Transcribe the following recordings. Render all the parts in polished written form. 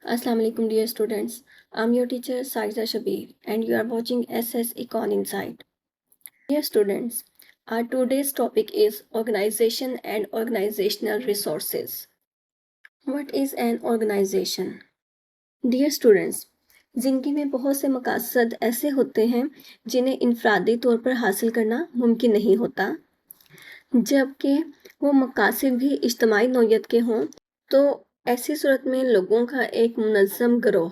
Assalamu alaikum dear students. I'm your teacher Sajda Shabir and you are watching SS Econ Insight. Dear students, our today's topic is organization and organizational resources. What is an organization? Dear students, ज़िंदगी में बहुत से मकसद ऐसे होते हैं जिन्हें इनफरादी तौर पर हासिल करना मुमकिन नहीं होता, जबकि वो मकसद भी इज्तमाई नौयत के हों तो ऐसी सूरत में लोगों का एक मुनज़्ज़म गिरोह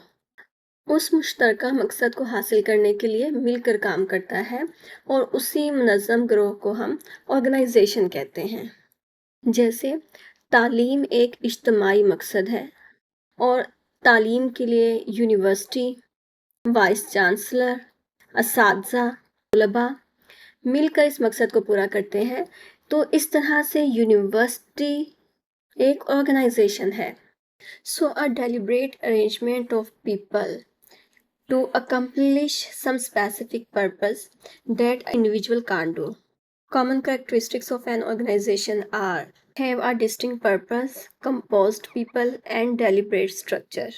उस मुश्तरका मकसद को हासिल करने के लिए मिलकर काम करता है और उसी मुनज़्ज़म गिरोह को हम ऑर्गेनाइजेशन कहते हैं। जैसे तालीम एक इज्तमाई मकसद है और तालीम के लिए यूनिवर्सिटी, वाइस चांसलर, असातिज़ा, तलबा मिलकर इस मकसद को पूरा करते हैं। तो इस तरह से यूनिवर्सिटी एक ऑर्गेनाइजेशन है। So a deliberate arrangement of people to accomplish some specific purpose that an individual can't do. Common characteristics of an organization are have a distinct purpose, composed people and deliberate structure.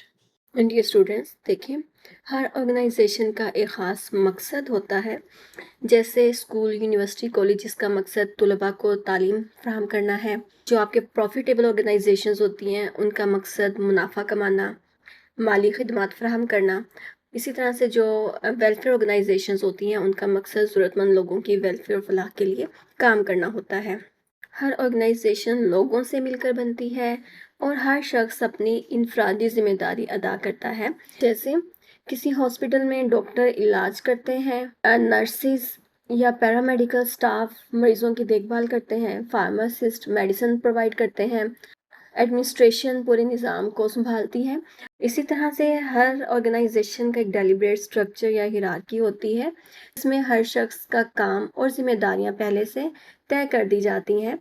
And dear students, देखें हर organisation का एक ख़ास मकसद होता है। जैसे school, university, college जिसका मकसद तलबा को तालीम फराहम करना है। जो आपके प्रॉफिटेबल ऑर्गेनाइजेशंस होती हैं उनका मकसद मुनाफा कमाना, माली खिदमात फराहम करना। इसी तरह से जो वेलफेयर ऑर्गेनाइजेशंस होती हैं उनका मकसद ज़रूरतमंद लोगों की वेलफेयर और फलाह के लिए काम करना होता है। हर ऑर्गेनाइजेशन लोगों से मिलकर बनती है और हर शख्स अपनी इनफरादी जिम्मेदारी अदा करता है। जैसे किसी हॉस्पिटल में डॉक्टर इलाज करते हैं, नर्सिस या पैरामेडिकल स्टाफ मरीजों की देखभाल करते हैं, फार्मासिस्ट मेडिसिन प्रोवाइड करते हैं, एडमिनिस्ट्रेशन पूरे निज़ाम को संभालती है। इसी तरह से हर ऑर्गेनाइजेशन का एक डेलिब्रेट स्ट्रक्चर या हिरार्की होती है। इसमें हर शख्स का काम और जिम्मेदारियां पहले से तय कर दी जाती हैं।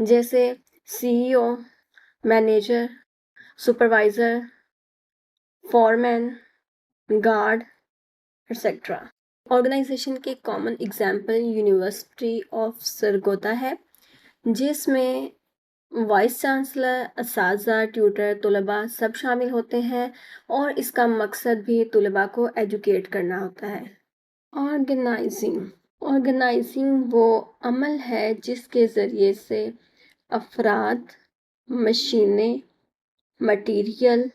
जैसे CEO, manager, supervisor, foreman, guard etcetera. Organisation के common example university of Sargodha है, जिसमें वाइस चांसलर, असातिज़ा, ट्यूटर, तलबा सब शामिल होते हैं और इसका मकसद भी तलबा को एजुकेट करना होता है। ऑर्गेनाइजिंग वो अमल है जिसके ज़रिए से अफराद, मशीनें, मटीरियल,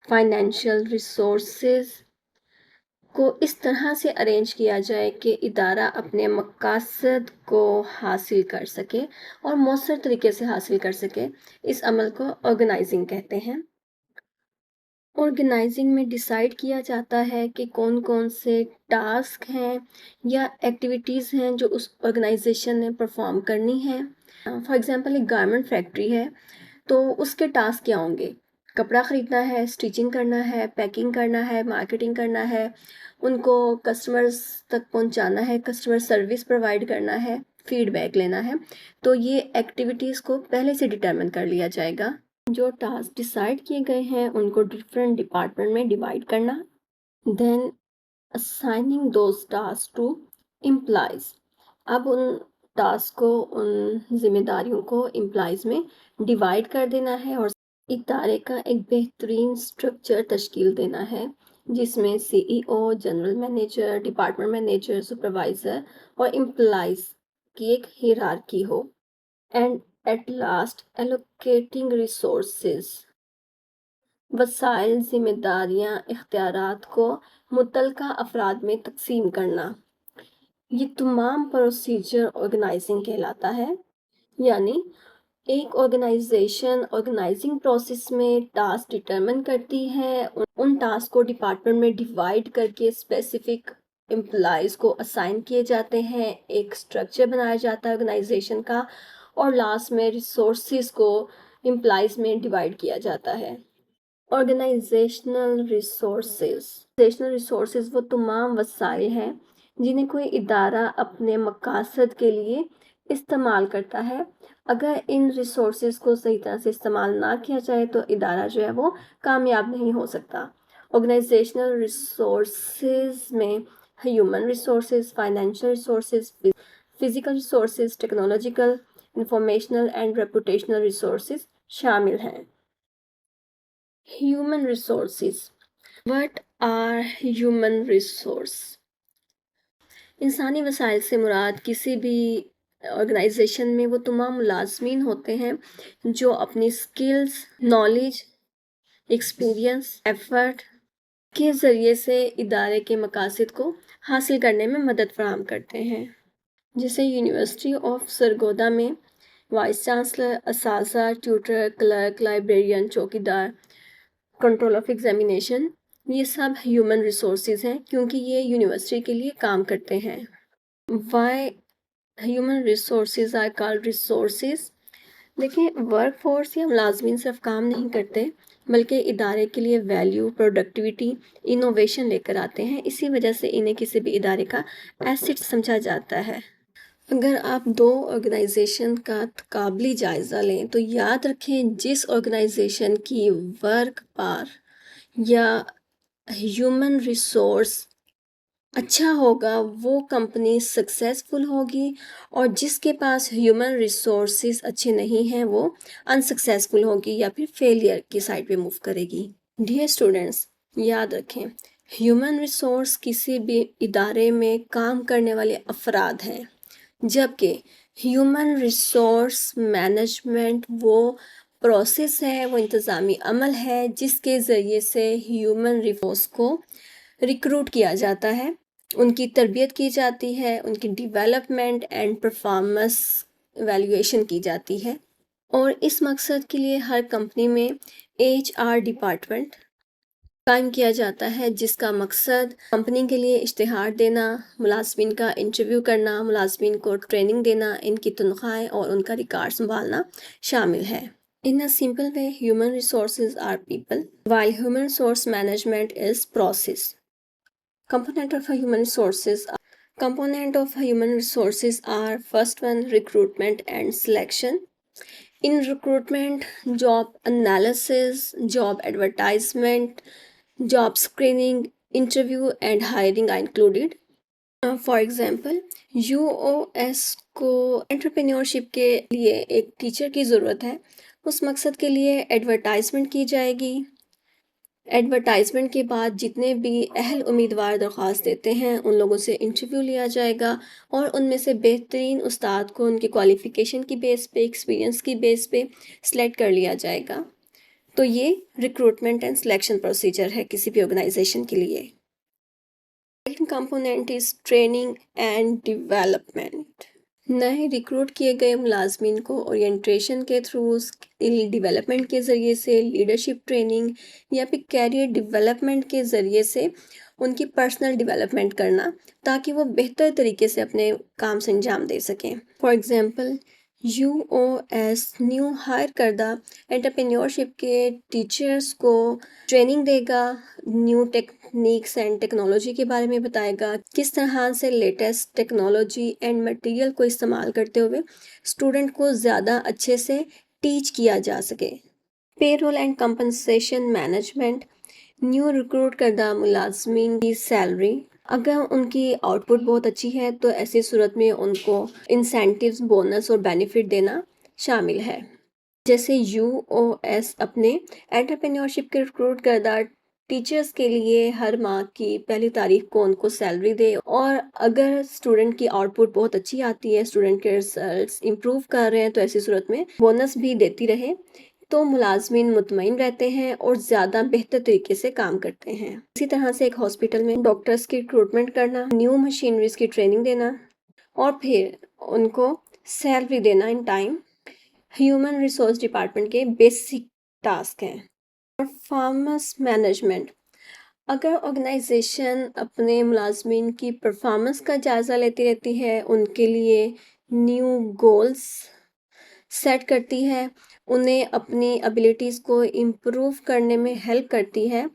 फाइनेंशियल रिसोर्सेज को इस तरह से अरेंज किया जाए कि इदारा अपने मकसद को हासिल कर सके और मौसर तरीके से हासिल कर सके। इस अमल को ऑर्गेनाइजिंग कहते हैं। ऑर्गेनाइजिंग में डिसाइड किया जाता है कि कौन कौन से टास्क हैं या एक्टिविटीज़ हैं जो उस ऑर्गेनाइजेशन ने परफॉर्म करनी है। फॉर एग्जांपल एक गारमेंट फैक्ट्री है तो उसके टास्क क्या होंगे? कपड़ा ख़रीदना है, स्टिचिंग करना है, पैकिंग करना है, मार्केटिंग करना है, उनको कस्टमर्स तक पहुंचाना है, कस्टमर सर्विस प्रोवाइड करना है, फीडबैक लेना है। तो ये एक्टिविटीज़ को पहले से डिटरमिन कर लिया जाएगा। जो टास्क डिसाइड किए गए हैं उनको डिफरेंट डिपार्टमेंट में डिवाइड करना, then assigning those task to employees. अब उन टास्क को, उन जिम्मेदारियों को एम्प्लॉयज़ में डिवाइड कर देना है और इदारे का एक बेहतरीन स्ट्रक्चर तश्कील देना है जिसमें CEO, general manager, department manager, supervisor और एम्प्लॉयज़ की एक हिरार्की हो। And at last allocating resources, वसाइल, जिम्मेदारियां, इख्तियारात को मुतलका अफराद में तकसीम करना। ये तमाम प्रोसीजर ऑर्गेनाइजिंग कहलाता है। यानी एक ऑर्गेनाइजेशन ऑर्गेनाइजिंग प्रोसेस में टास्क डिटरमिन करती है, उन टास्क को डिपार्टमेंट में डिवाइड करके स्पेसिफिक एम्प्लॉयज़ को असाइन किए जाते हैं, एक स्ट्रक्चर बनाया जाता है ऑर्गेनाइजेशन का और लास्ट में रिसोर्सेज को एम्प्लॉयज़ में डिवाइड किया जाता है। ऑर्गेनाइजेशनल रिसोर्सेज वो तमाम वसाइल हैं जिन्हें कोई इदारा अपने मकसद के लिए इस्तेमाल करता है। अगर इन रिसोर्सेज को सही तरह से इस्तेमाल ना किया जाए तो इदारा जो है वो कामयाब नहीं हो सकता। ऑर्गेनाइजेशनल रिसोर्सेज में human resources, financial resources, physical resources, technological, informational and reputational resources शामिल हैं। Human resources. What are human resource? इंसानी वसाइल से मुराद किसी भी ऑर्गेनाइजेशन में वो तमाम मुलाजमीन होते हैं जो अपनी स्किल्स, नॉलेज, एक्सपीरियंस, एफर्ट के ज़रिए से इदारे के मकासद को हासिल करने में मदद फराहम करते हैं। जैसे यूनिवर्सिटी ऑफ सरगोदा में वाइस चांसलर, असासा, ट्यूटर, क्लर्क, लाइब्रेरियन, चौकीदार, कंट्रोल ऑफ एग्जामिनेशन, ये सब ह्यूमन रिसोर्सेज हैं क्योंकि ये यूनिवर्सिटी के लिए काम करते हैं। Why human resources are called resources? देखिए, वर्क फोर्स या मुलाजमीन सिर्फ काम नहीं करते बल्कि इदारे के लिए वैल्यू, प्रोडक्टिविटी, इनोवेशन लेकर आते हैं। इसी वजह से इन्हें किसी भी इदारे का एसेट समझा जाता है। अगर आप दो ऑर्गेनाइजेशन का तकाबली जायज़ा लें तो याद रखें जिस ऑर्गेनाइजेशन की वर्क पार या ह्यूमन रिसोर्स अच्छा होगा वो कंपनी सक्सेसफुल होगी, और जिसके पास ह्यूमन रिसोर्सेज अच्छे नहीं हैं वो अनसक्सेसफुल होगी या फिर फेलियर की साइड पे मूव करेगी। डियर स्टूडेंट्स, याद रखें ह्यूमन रिसोर्स किसी भी इदारे में काम करने वाले अफराद हैं, जबकि ह्यूमन रिसोर्स मैनेजमेंट वो प्रोसेस है, वो इंतज़ामी अमल है जिसके ज़रिए से ह्यूमन रिसोर्स को रिक्रूट किया जाता है, उनकी तरबियत की जाती है, उनकी डेवलपमेंट एंड परफॉर्मेंस वैल्यूएशन की जाती है, और इस मकसद के लिए हर कंपनी में HR डिपार्टमेंट कायम किया जाता है जिसका मकसद कंपनी के लिए इश्तिहार देना, मुलाजमीन का इंटरव्यू करना, मुलाजमीन को ट्रेनिंग देना, इनकी तनख्वाहें और उनका रिकॉर्ड संभालना शामिल है। In a simple way, human resources are people, while human resource management is process. Component of human resources are first one, recruitment and selection. In recruitment, job analysis, job advertisement, job screening, interview and hiring are included. For example, UOS को entrepreneurship के लिए एक teacher की ज़रूरत है। उस मकसद के लिए एडवर्टाइजमेंट की जाएगी। एडवर्टाइजमेंट के बाद जितने भी अहल उम्मीदवार दरख्वास्त देते हैं उन लोगों से इंटरव्यू लिया जाएगा और उनमें से बेहतरीन उस्ताद को उनकी क्वालिफ़िकेशन की बेस पे, एक्सपीरियंस की बेस पे सिलेक्ट कर लिया जाएगा। तो ये रिक्रूटमेंट एंड सिलेक्शन प्रोसीजर है किसी भी ऑर्गेनाइजेशन के लिए। Second component is training and development. नए रिक्रूट किए गए मुलाजमीन को ओरिएंटेशन के थ्रू, स्किल डेवलपमेंट के ज़रिए से, लीडरशिप ट्रेनिंग या फिर कैरियर डेवलपमेंट के ज़रिए से उनकी पर्सनल डेवलपमेंट करना ताकि वो बेहतर तरीके से अपने काम से अंजाम दे सकें। For example, UOS new hire करदा एंटरप्रेन्योरशिप के टीचर्स को ट्रेनिंग देगा, न्यू टेक्निक्स एंड टेक्नोलॉजी के बारे में बताएगा, किस तरह से लेटेस्ट टेक्नोलॉजी एंड मटेरियल को इस्तेमाल करते हुए स्टूडेंट को ज़्यादा अच्छे से टीच किया जा सके। Payroll and compensation management, new recruit करदा मुलाजमीन की सैलरी, अगर उनकी आउटपुट बहुत अच्छी है तो ऐसी सूरत में उनको इंसेंटिव्स, बोनस और बेनिफिट देना शामिल है। जैसे UOS अपने एंटरप्रेन्योरशिप के रिक्रूट करदा टीचर्स के लिए हर माह की पहली तारीख को उनको सैलरी दे, और अगर स्टूडेंट की आउटपुट बहुत अच्छी आती है, स्टूडेंट के रिजल्ट्स इम्प्रूव कर रहे हैं तो ऐसी सूरत में बोनस भी देती रहे, तो मुलाजमीन मुतमईन रहते हैं और ज़्यादा बेहतर तरीके से काम करते हैं। इसी तरह से एक हॉस्पिटल में डॉक्टर्स की रिक्रूटमेंट करना, न्यू मशीनरीज की ट्रेनिंग देना और फिर उनको सैलरी देना in time human resource department के बेसिक टास्क हैं। परफॉर्मेंस मैनेजमेंट, अगर ऑर्गेनाइजेशन अपने मुलाजमीन की परफॉर्मेंस का जायज़ा लेती रहती है, उनके लिए न्यू गोल्स सेट करती है, उन्हें अपनी एबिलिटीज़ को इम्प्रूव करने में हेल्प करती है,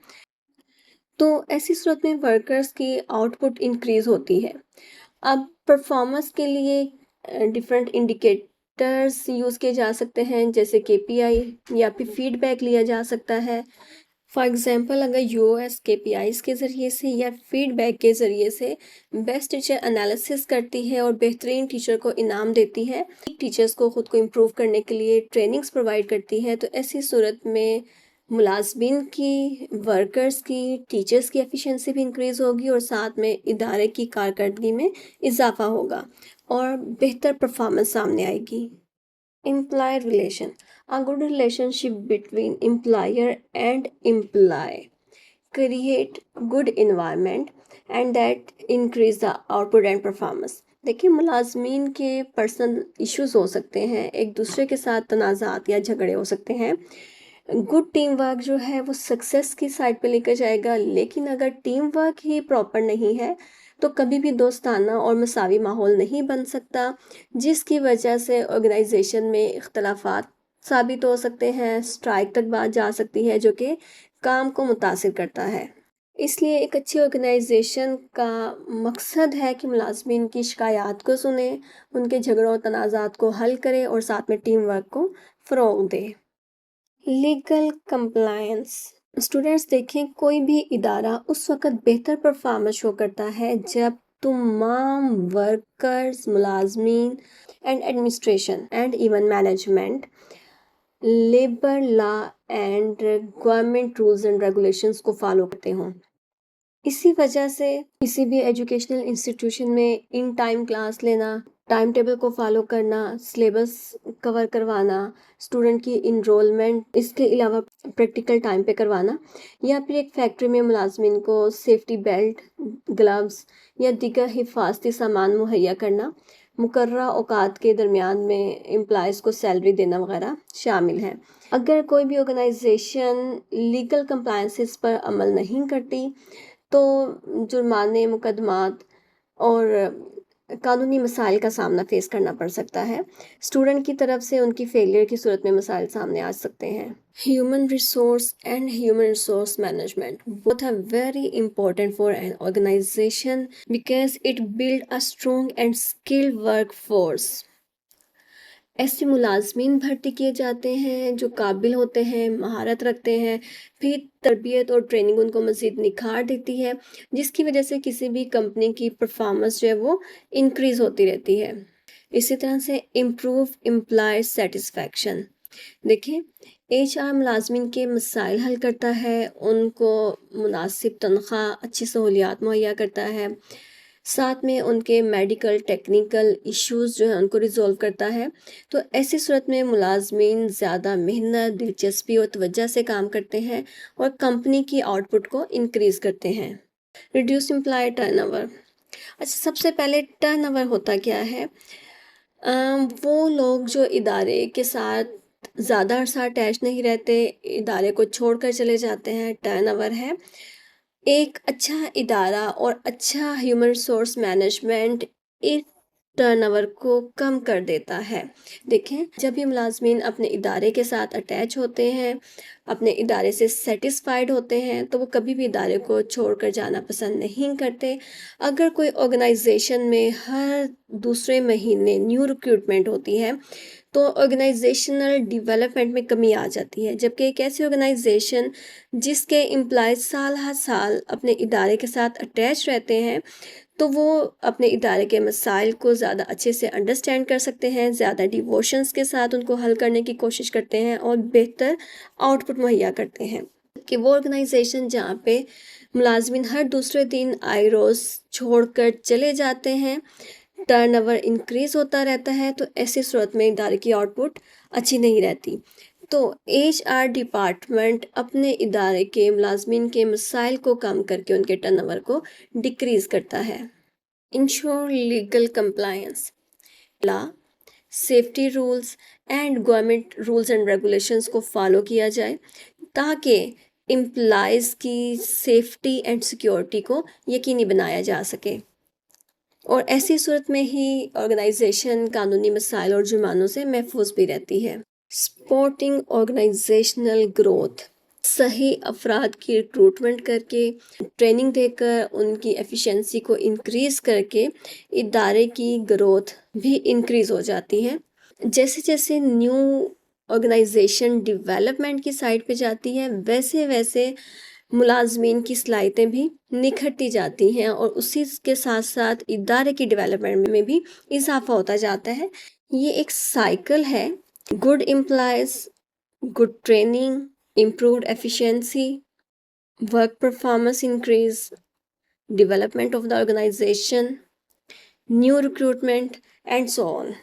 तो ऐसी सूरत में वर्कर्स की आउटपुट इंक्रीज़ होती है। अब परफॉर्मेंस के लिए डिफरेंट इंडिकेटर्स यूज़ किए जा सकते हैं, जैसे KPI या फिर फीडबैक लिया जा सकता है। फॉर एग्ज़ाम्पल, अगर UOS KPIs के ज़रिए से या फीडबैक के ज़रिए से बेस्ट टीचर एनालिसिस करती है और बेहतरीन टीचर को इनाम देती है, टीचर्स को ख़ुद को इम्प्रूव करने के लिए ट्रेनिंग्स प्रोवाइड करती है, तो ऐसी सूरत में ملازمین کی، ورکرز کی، ٹیچرز کی ایفیشنسی بھی انکریز ہوگی اور ساتھ میں ادارے کی کارکردگی میں اضافہ ہوگا اور بہتر پرفارمنس سامنے آئے گی۔ Employee relation. A good relationship between employer and employee create good environment and that increase the output and performance. دیکھیں ملازمین کے پرسنل ایشوز ہو سکتے ہیں، ایک دوسرے کے ساتھ تنازعات یا جھگڑے ہو سکتے ہیں۔ گڈ ٹیم ورک جو ہے وہ سکسیس کی سائڈ پہ لے کر جائے گا، لیکن اگر ٹیم ورک ہی پراپر نہیں ہے تو کبھی بھی دوستانہ اور مساوی ماحول نہیں بن سکتا، جس کی وجہ سے آرگنائزیشن میں اختلافات ثابت ہو سکتے ہیں، اسٹرائک تک بات جا سکتی ہے جو کہ کام کو متاثر کرتا ہے۔ اس لیے ایک اچھی آرگنائزیشن کا مقصد ہے کہ ملازمین کی شکایات کو سنے، ان کے جھگڑوں اور تنازعات کو حل کرے اور ساتھ میں ٹیم ورک کو فروغ دے۔ Legal compliance. اسٹوڈینٹس دیکھیں کوئی بھی ادارہ اس وقت بہتر پرفارمنس شو کرتا ہے جب تمام ورکرز، ملازمین and administration and even management labour law and government rules and regulations کو فالو کرتے ہوں۔ اسی وجہ سے کسی بھی ایجوکیشنل انسٹیٹیوشن میں ان ٹائم کلاس لینا، ٹائم ٹیبل کو فالو کرنا، سلیبس کور کروانا، اسٹوڈنٹ کی انرولمنٹ، اس کے علاوہ پریکٹیکل ٹائم پہ کروانا، یا پھر ایک فیکٹری میں ملازمین کو سیفٹی بیلٹ، گلوز یا دیگر حفاظتی سامان مہیا کرنا، مقررہ اوقات کے درمیان میں امپلائیز کو سیلری دینا وغیرہ شامل ہے۔ اگر کوئی بھی آرگنائزیشن لیگل کمپلائنسز پر عمل نہیں کرتی تو جرمانے، مقدمات اور قانونی مسائل کا سامنا فیس کرنا پڑ سکتا ہے۔ اسٹوڈنٹ کی طرف سے ان کی فیلئر کی صورت میں مسائل سامنے آ سکتے ہیں۔ Human resource and human resource management both are very important for an organization because it builds a strong and skilled workforce. ایسے ملازمین بھرتی کیے جاتے ہیں جو قابل ہوتے ہیں، مہارت رکھتے ہیں، پھر تربیت اور ٹریننگ ان کو مزید نکھار دیتی ہے، جس کی وجہ سے کسی بھی کمپنی کی پرفارمنس جو ہے وہ انکریز ہوتی رہتی ہے۔ اسی طرح سے امپروو امپلائی سیٹسفیکشن. دیکھیں ایچ آر ملازمین کے مسائل حل کرتا ہے، ان کو مناسب تنخواہ، اچھی سہولیات مہیا کرتا ہے، ساتھ میں ان کے میڈیکل ٹیکنیکل ایشوز جو ہیں ان کو ریزولو کرتا ہے۔ تو ایسی صورت میں ملازمین زیادہ محنت، دلچسپی اور توجہ سے کام کرتے ہیں اور کمپنی کی آؤٹ پٹ کو انکریز کرتے ہیں۔ Reduce employee turnover. اچھا سب سے پہلے ٹرن اوور ہوتا کیا ہے؟ وہ لوگ جو ادارے کے ساتھ زیادہ عرصہ اٹیچ نہیں رہتے، ادارے کو چھوڑ کر چلے جاتے ہیں، ٹرن اوور ہے۔ ایک اچھا ادارہ اور اچھا ہیومن ریسورس مینجمنٹ اس ٹرن اوور کو کم کر دیتا ہے۔ دیکھیں جب یہ ملازمین اپنے ادارے کے ساتھ اٹیچ ہوتے ہیں، اپنے ادارے سے سیٹسفائیڈ ہوتے ہیں تو وہ کبھی بھی ادارے کو چھوڑ کر جانا پسند نہیں کرتے۔ اگر کوئی آرگنائزیشن میں ہر دوسرے مہینے نیو ریکروٹمنٹ ہوتی ہے تو آرگنائزیشنل ڈیولپمنٹ میں کمی آ جاتی ہے، جبکہ ایک ایسی آرگنائزیشن جس کے امپلائیز سال ہر سال اپنے ادارے کے ساتھ اٹیچ رہتے ہیں تو وہ اپنے ادارے کے مسائل کو زیادہ اچھے سے انڈرسٹینڈ کر سکتے ہیں، زیادہ ڈیووشنس کے ساتھ ان کو حل کرنے کی کوشش کرتے ہیں اور بہتر آؤٹ پٹ مہیا کرتے ہیں۔ کہ وہ آرگنائزیشن جہاں پہ ملازمین ہر دوسرے دن آئے روز چھوڑ کر چلے جاتے ہیں، ٹرن اوور انکریز ہوتا رہتا ہے، تو ایسی صورت میں ادارے کی آؤٹ پٹ اچھی نہیں رہتی۔ تو ایچ آر ڈپارٹمنٹ اپنے ادارے کے ملازمین کے مسائل کو کم کر کے ان کے ٹرن اوور کو ڈیکریز کرتا ہے۔ Ensure legal compliance. Law, safety rules and government rules and regulations کو فالو کیا جائے تاکہ امپلائیز کی سیفٹی اینڈ سیکیورٹی کو یقینی بنایا جا سکے، اور ایسی صورت میں ہی آرگنائزیشن قانونی مسائل اور جرمانوں سے محفوظ بھی رہتی ہے۔ Supporting organisational growth. صحیح افراد کی ریکروٹمنٹ کر کے، ٹریننگ دے کر، ان کی ایفیشنسی کو انکریز کر کے ادارے کی گروتھ بھی انکریز ہو جاتی ہے۔ جیسے جیسے نیو آرگنائزیشن ڈیولپمنٹ کی سائڈ پہ جاتی ہے ویسے ویسے ملازمین کی صلاحیتیں بھی نکھرتی جاتی ہیں اور اسی کے ساتھ ساتھ ادارے کی ڈیولپمنٹ میں بھی اضافہ ہوتا جاتا ہے۔ یہ ایک سائیکل ہے۔ Good employees, good training, improved efficiency, work performance increase, development of the organization, new recruitment, and so on.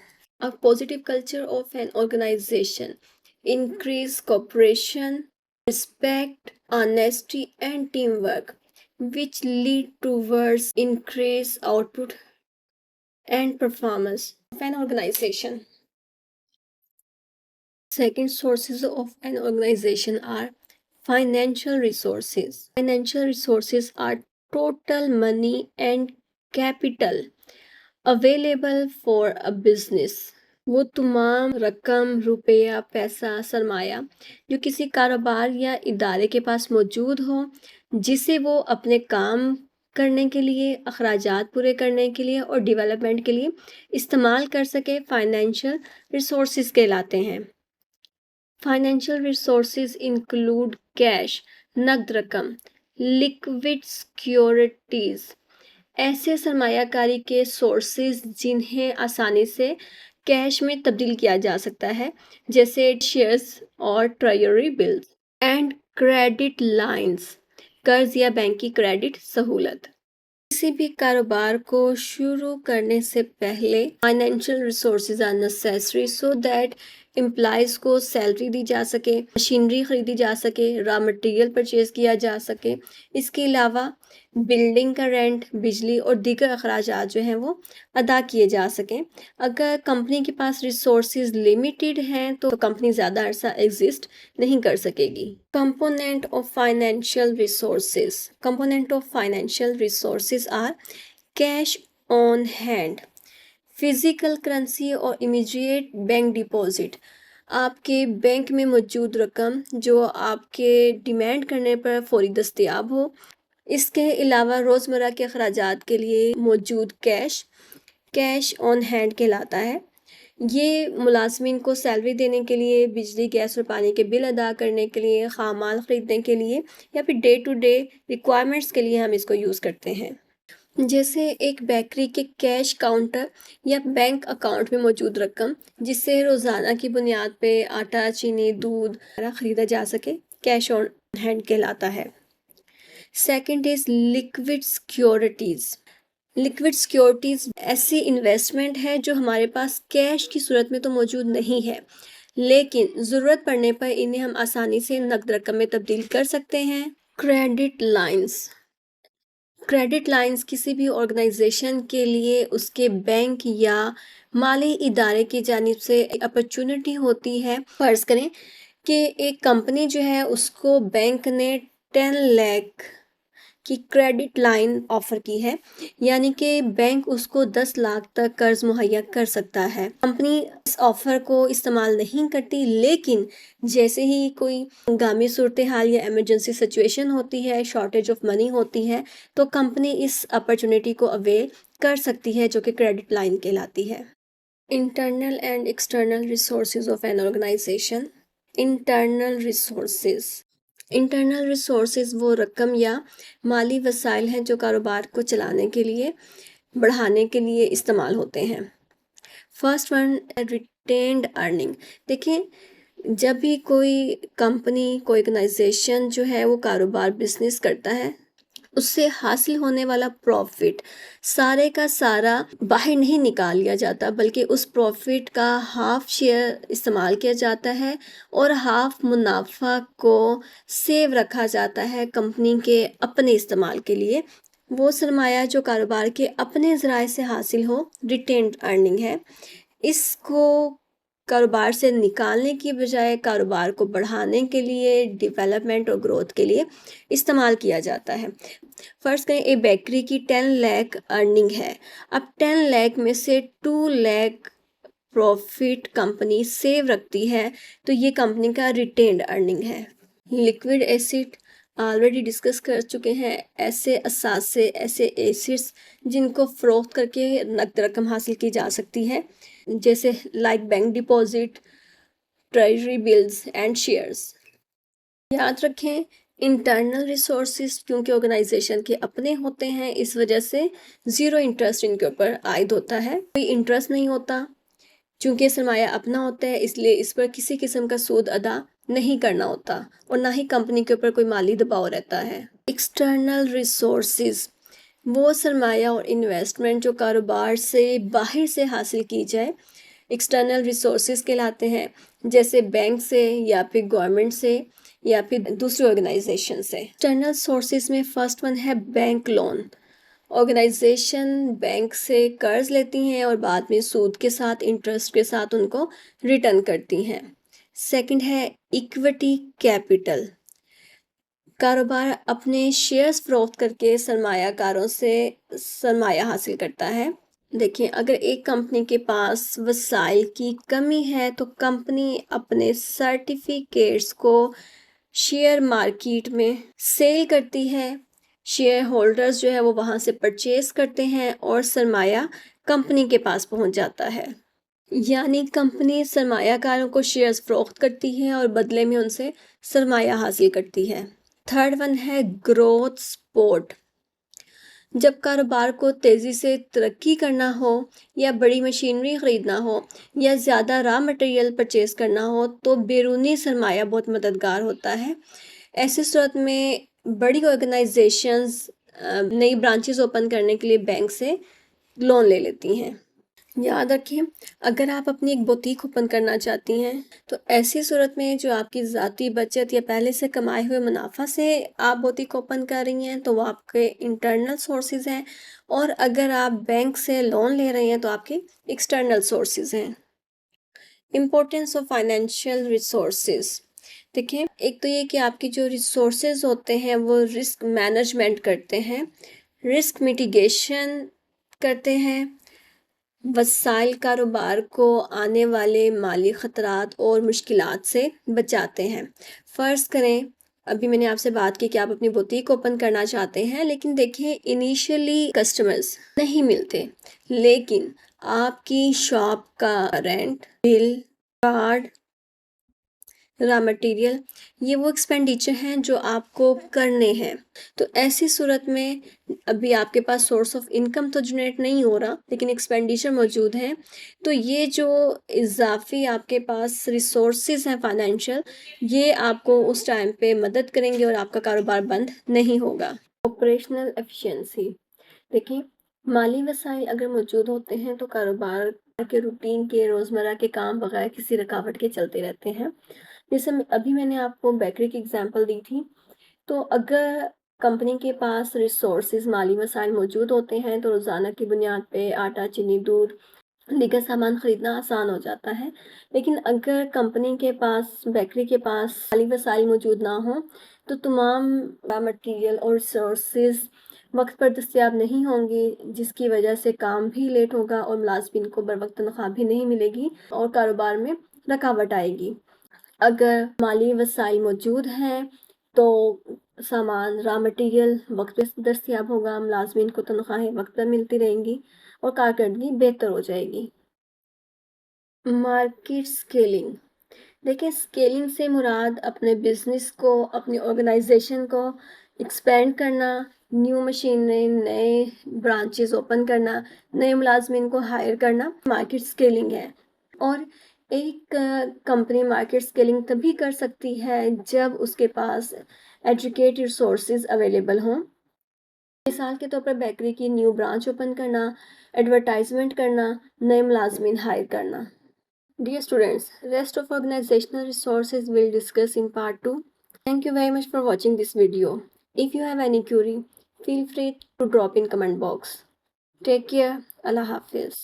A positive culture of an organization increase cooperation, respect, honesty, and teamwork, which lead towards increased output and performance of an organization. Second sources of an organization are financial resources. Financial resources are total money and capital available for a business. वो तमाम रकम, रुपया, पैसा, सरमाया जो किसी कारोबार या इदारे के पास मौजूद हो, जिसे वो अपने काम करने के लिए, अखराजात पूरे करने के लिए और डेवलपमेंट के लिए इस्तेमाल कर सके, फाइनेंशियल रिसोर्सेज कहलाते हैं। फाइनेंशियल रिसोर्सेज इंक्लूड कैश, नकद रकम, लिक्विड सिक्योरिटीज, ऐसे सरमायाकारी के सोर्सेज जिन्हें आसानी से कैश में तब्दील किया जा सकता है, जैसे शेयर्स और treasury bills, and credit lines, कर्ज या बैंक की क्रेडिट सहूलत। किसी भी कारोबार को शुरू करने से पहले financial resources are necessary so that employees को सैलरी दी जा सके, मशीनरी खरीदी जा सके, रॉ मटेरियल परचेज किया जा सके। इसके अलावा बिल्डिंग का रेंट, बिजली और दीगर अखराजात जो हैं वो अदा किए जा सकें। अगर कंपनी के पास रिसोर्सेज लिमिटेड हैं तो कंपनी ज़्यादा अरसा एग्जिस्ट नहीं कर सकेगी। Component of financial resources. Component of financial resources are cash on hand, physical currency और इमीडिएट बैंक डिपॉजिट, आपके बैंक में मौजूद रकम जो आपके डिमांड करने पर फौरी दस्तयाब हो। इसके अलावा रोज़मर्रा के अखराजात के लिए मौजूद कैश ऑन हैंड कहलाता है। ये मुलाजमीन को सैलरी देने के लिए, बिजली, गैस और पानी के बिल अदा करने के लिए, खामाल ख़रीदने के लिए या फिर डे टू डे रिक्वायरमेंट्स के लिए हम इसको यूज़ करते हैं। जैसे एक बेकरी के कैश काउंटर या बैंक अकाउंट में मौजूद रकम जिससे रोज़ाना की बुनियाद पे आटा, चीनी, दूध ख़रीदा जा सके, कैश ऑन हैंड कहलाता है। Second is liquid securities. Liquid securities ऐसी इन्वेस्टमेंट है जो हमारे पास कैश की सूरत में तो मौजूद नहीं है, लेकिन ज़रूरत पड़ने पर इन्हें हम आसानी से नकद रकम में तब्दील कर सकते हैं। Credit lines. क्रेडिट लाइंस किसी भी ऑर्गेनाइजेशन के लिए उसके बैंक या माली इदारे की जानिब से अपॉर्चुनिटी होती है। फ़र्ज़ करें कि एक कंपनी जो है उसको बैंक ने 10 लाख की क्रेडिट लाइन ऑफ़र की है, यानी कि बैंक उसको 10 लाख तक कर्ज मुहैया कर सकता है। कंपनी इस ऑफ़र को इस्तेमाल नहीं करती, लेकिन जैसे ही कोई हंगामी सूरत हाल या एमरजेंसी सिचुएशन होती है, शॉर्टेज ऑफ मनी होती है, तो कंपनी इस अपॉर्चुनिटी को अवेल कर सकती है, जो कि क्रेडिट लाइन कहलाती है। Internal and external resources of an organisation. Internal resources वो रकम या माली वसाइल हैं जो कारोबार को चलाने के लिए, बढ़ाने के लिए इस्तेमाल होते हैं। First one, retained earning. देखें, जब भी कोई कंपनी, कोई ऑर्गेनाइजेशन जो है वो कारोबार बिजनेस करता है, उससे हासिल होने वाला प्रॉफिट सारे का सारा बाहर नहीं निकाल लिया जाता, बल्कि उस प्रॉफिट का हाफ शेयर इस्तेमाल किया जाता है और हाफ मुनाफा को सेव रखा जाता है कंपनी के अपने इस्तेमाल के लिए। वो सरमाया जो कारोबार के अपने ज़राए से हासिल हो, रिटेन्ड अर्निंग है। इसको कारोबार से निकालने की बजाय कारोबार को बढ़ाने के लिए, डेवलपमेंट और ग्रोथ के लिए इस्तेमाल किया जाता है। फ़र्ज़ करें एक बेकरी की 10 लाख अर्निंग है। अब 10 लाख में से 2 लाख प्रॉफिट कंपनी सेव रखती है, तो ये कंपनी का रिटेन्ड अर्निंग है। लिक्विड एसिड ऑलरेडी डिस्कस कर चुके हैं। ऐसे असासे, ऐसे एसिड्स जिनको फ़रोख्त करके नकद रकम हासिल की जा सकती है, जैसे like bank deposit, treasury bills and shares. याद रखें, इंटरनल रिसोर्सेज क्योंकि ऑर्गेनाइजेशन के अपने होते हैं, इस वजह से ज़ीरो इंटरेस्ट इनके ऊपर आयद होता है, कोई इंटरेस्ट नहीं होता। चूँकि सरमाया अपना होता है, इसलिए इस पर किसी किस्म का सूद अदा نہیں کرنا ہوتا اور نہ ہی کمپنی کے اوپر کوئی مالی دباؤ رہتا ہے۔ ایکسٹرنل ریسورسز وہ سرمایہ اور انویسٹمنٹ جو کاروبار سے باہر سے حاصل کی جائے ایکسٹرنل ریسورسز کہلاتے ہیں، جیسے بینک سے یا پھر گورنمنٹ سے یا پھر دوسری آرگنائزیشن سے۔ ایکسٹرنل سورسز میں فرسٹ ون ہے بینک لون۔ آرگنائزیشن بینک سے قرض لیتی ہیں اور بعد میں سود کے ساتھ انٹرسٹ کے ساتھ ان کو ریٹرن کرتی ہیں۔ سیکنڈ ہے ایکویٹی کیپٹل۔ کاروبار اپنے شیئرز فروخت کر کے سرمایہ کاروں سے سرمایہ حاصل کرتا ہے۔ دیکھیں، اگر ایک کمپنی کے پاس وسائل کی کمی ہے تو کمپنی اپنے سرٹیفکیٹس کو شیئر مارکیٹ میں سیل کرتی ہے، شیئر ہولڈرز جو ہے وہ وہاں سے پرچیز کرتے ہیں اور سرمایہ کمپنی کے پاس پہنچ جاتا ہے۔ یعنی کمپنی سرمایہ کاروں کو شیئرز فروخت کرتی ہے اور بدلے میں ان سے سرمایہ حاصل کرتی ہے۔ تھرڈ ون ہے گروتھ سپورٹ۔ جب کاروبار کو تیزی سے ترقی کرنا ہو یا بڑی مشینری خریدنا ہو یا زیادہ را مٹیریل پرچیز کرنا ہو تو بیرونی سرمایہ بہت مددگار ہوتا ہے۔ ایسی صورت میں بڑی آرگنائزیشنز نئی برانچز اوپن کرنے کے لیے بینک سے لون لے لیتی ہیں۔ یاد رکھیں، اگر آپ اپنی ایک بوتیک اوپن کرنا چاہتی ہیں تو ایسی صورت میں جو آپ کی ذاتی بچت یا پہلے سے کمائے ہوئے منافع سے آپ بوتیک اوپن کر رہی ہیں تو وہ آپ کے انٹرنل سورسز ہیں، اور اگر آپ بینک سے لون لے رہے ہیں تو آپ کے ایکسٹرنل سورسز ہیں۔ Importance of financial resources. دیکھیں، ایک تو یہ کہ آپ کی جو ریسورسز ہوتے ہیں وہ رسک مینجمنٹ کرتے ہیں، رسک میٹیگیشن کرتے ہیں، وسائل کاروبار کو آنے والے مالی خطرات اور مشکلات سے بچاتے ہیں۔ فرض کریں ابھی میں نے آپ سے بات کی کہ آپ اپنی بوتیک اوپن کرنا چاہتے ہیں، لیکن دیکھیں انیشیلی کسٹمرز نہیں ملتے، لیکن آپ کی شاپ کا رینٹ، بل، کارڈ، را مٹیریل، یہ وہ ایکسپینڈیچر ہیں جو آپ کو کرنے ہیں۔ تو ایسی صورت میں ابھی آپ کے پاس سورس آف انکم تو جنریٹ نہیں ہو رہا لیکن ایکسپینڈیچر موجود ہیں، تو یہ جو اضافی آپ کے پاس ریسورسز ہیں فائنینشیل، یہ آپ کو اس ٹائم پہ مدد کریں گے اور آپ کا کاروبار بند نہیں ہوگا۔ Operational efficiency. دیکھیں، مالی وسائل اگر موجود ہوتے ہیں تو کاروبار کے روٹین کے روزمرہ کے کام بغیر کسی رکاوٹ کے چلتے رہتے ہیں۔ جیسے ابھی میں نے آپ کو بیکری کی اگزامپل دی تھی، تو اگر کمپنی کے پاس ریسورسز مالی وسائل موجود ہوتے ہیں تو روزانہ کی بنیاد پہ آٹا، چینی، دودھ، دیگر سامان خریدنا آسان ہو جاتا ہے۔ لیکن اگر کمپنی کے پاس، بیکری کے پاس مالی وسائل موجود نہ ہوں تو تمام را مٹیریل اور ریسورسز وقت پر دستیاب نہیں ہوں گی، جس کی وجہ سے کام بھی لیٹ ہوگا اور ملازمین کو بروقت تنخواہ بھی نہیں ملے گی اور کاروبار میں رکاوٹ آئے گی۔ اگر مالی وسائل موجود ہیں تو سامان، را مٹیریل وقت پہ دستیاب ہوگا، ملازمین کو تنخواہیں وقت پر ملتی رہیں گی اور کارکردگی بہتر ہو جائے گی۔ Market scaling. دیکھیں، سکیلنگ سے مراد اپنے بزنس کو، اپنی آرگنائزیشن کو ایکسپینڈ کرنا، نیو مشینری، نئے برانچز اوپن کرنا، نئے ملازمین کو ہائر کرنا مارکیٹ سکیلنگ ہے۔ اور ایک کمپنی مارکیٹ سکیلنگ تبھی کر سکتی ہے جب اس کے پاس ایڈوکیٹ ریسورسز اویلیبل ہوں۔ مثال کے طور پر بیکری کی نیو برانچ اوپن کرنا، ایڈورٹائزمنٹ کرنا، نئے ملازمین ہائر کرنا۔ Dear students, rest of organizational resources will discuss in part 2. Thank you very much for watching this video. If you have any query, feel free to drop in comment box. Take care. Allah Hafiz.